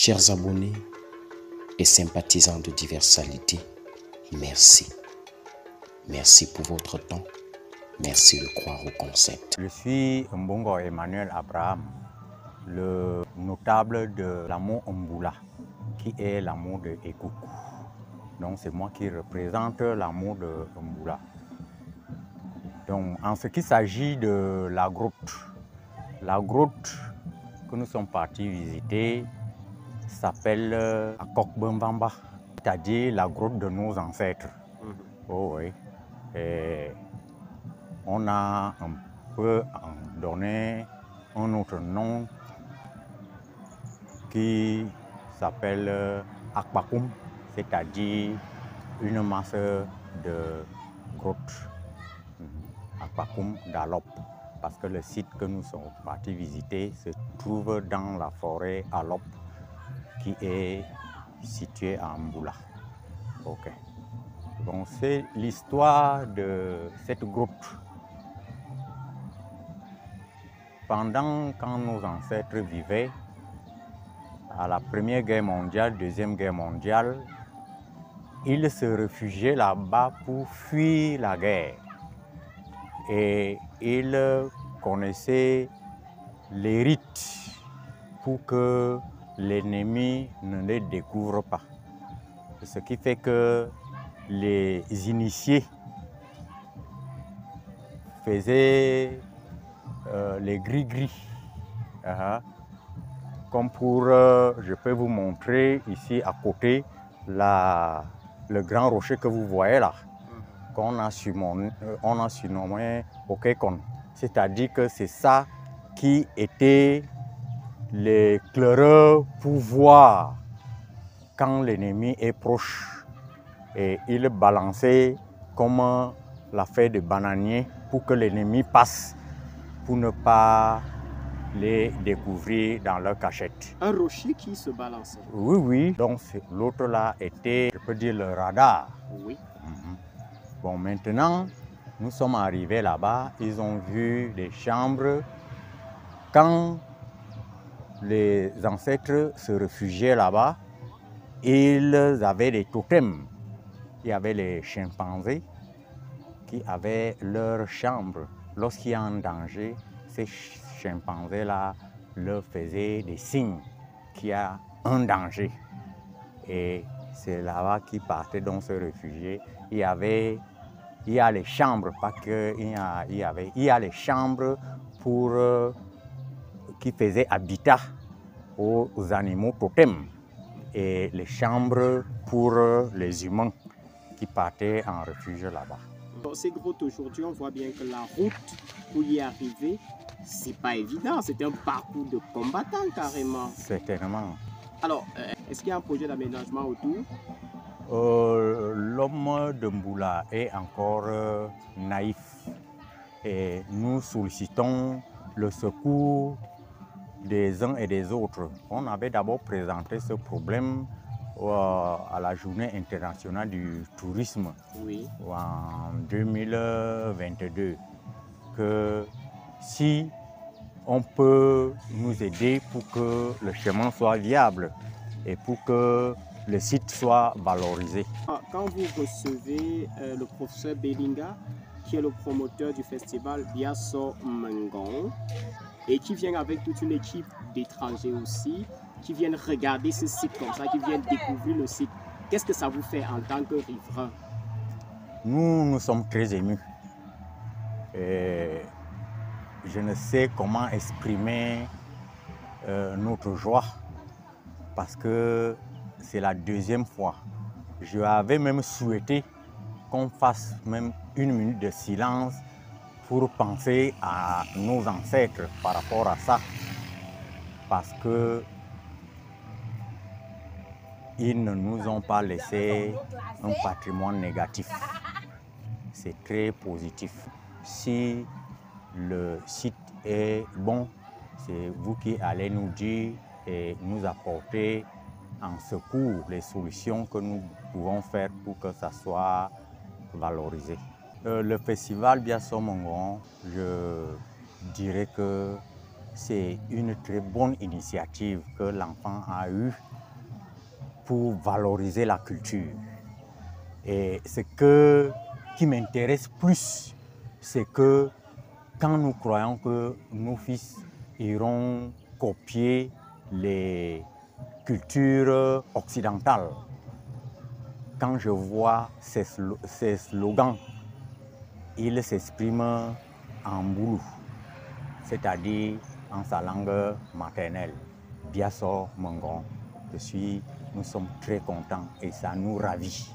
Chers abonnés et sympathisants de Diversalité, merci. Merci pour votre temps. Merci de croire au concept. Je suis Mbongo Emmanuel Abraham, le notable de l'amour Mboula, qui est l'amour de Ekoukou. Donc c'est moi qui représente l'amour de Mboula. Donc en ce qui s'agit de la grotte que nous sommes partis visiter s'appelle Akokbembamba, c'est-à-dire la grotte de nos ancêtres. Oh oui. Et on a un peu donné un autre nom qui s'appelle Akbakoum, c'est-à-dire une masse de grottes, Akbakoum d'Alop, parce que le site que nous sommes partis visiter se trouve dans la forêt Alop qui est située à Mboula. Ok. Bon, c'est l'histoire de cette grotte. Pendant quand nos ancêtres vivaient, à la Première Guerre mondiale, Deuxième Guerre mondiale, ils se réfugiaient là-bas pour fuir la guerre. Et ils connaissaient les rites pour que l'ennemi ne les découvre pas. Ce qui fait que les initiés faisaient les gris-gris. Comme pour, je peux vous montrer ici à côté, le grand rocher que vous voyez là, qu'on a surnommé Okekon. C'est-à-dire que c'est ça qui était l'éclaireur pour voir quand l'ennemi est proche. Et il balançait comme la feuille de bananier pour que l'ennemi passe, pour ne pas les découvrir dans leur cachette. Un rocher qui se balançait. Oui, oui. Donc l'autre là était, je peux dire, le radar. Oui. Bon, maintenant, nous sommes arrivés là-bas, ils ont vu des chambres. Quand les ancêtres se réfugiaient là-bas, ils avaient des totems. Il y avait les chimpanzés qui avaient leur chambre. Lorsqu'il y a un danger, ces chimpanzés-là leur faisaient des signes qu'il y a un danger. Et c'est là-bas qu'ils partaient donc se réfugier. Il y a les chambres, pas que il y a les chambres pour, qui faisaient habitat aux animaux totems et les chambres pour les humains qui partaient en refuge là-bas. Dans ces grottes aujourd'hui, on voit bien que la route pour y arriver, c'est pas évident. C'est un parcours de combattants carrément. Certainement. Alors, est-ce qu'il y a un projet d'aménagement autour? L'homme de Mboula est encore naïf et nous sollicitons le secours des uns et des autres. On avait d'abord présenté ce problème à la Journée internationale du tourisme, oui, en 2022, que si on peut nous aider pour que le chemin soit viable et pour que le site soit valorisé. Quand vous recevez le professeur Belinga, qui est le promoteur du festival Biasso Mengon, et qui vient avec toute une équipe d'étrangers aussi, qui viennent regarder ce site comme ça, qui viennent découvrir le site, qu'est-ce que ça vous fait en tant que riverain? Nous sommes très émus. Et je ne sais comment exprimer notre joie, parce que c'est la deuxième fois. Je avais même souhaité qu'on fasse même une minute de silence pour penser à nos ancêtres par rapport à ça, parce que ils ne nous ont pas laissé un patrimoine négatif. C'est très positif. Si le site est bon, c'est vous qui allez nous dire et nous apporter en secours les solutions que nous pouvons faire pour que ça soit valorisé. Le festival Biasso Mengon, je dirais que c'est une très bonne initiative que l'enfant a eue pour valoriser la culture. Et ce qui m'intéresse plus, c'est que quand nous croyons que nos fils iront copier les cultures occidentales, quand je vois ces slogans, ils s'expriment en boulou, c'est-à-dire en sa langue maternelle, Biasso Mengon. Nous sommes très contents et ça nous ravit.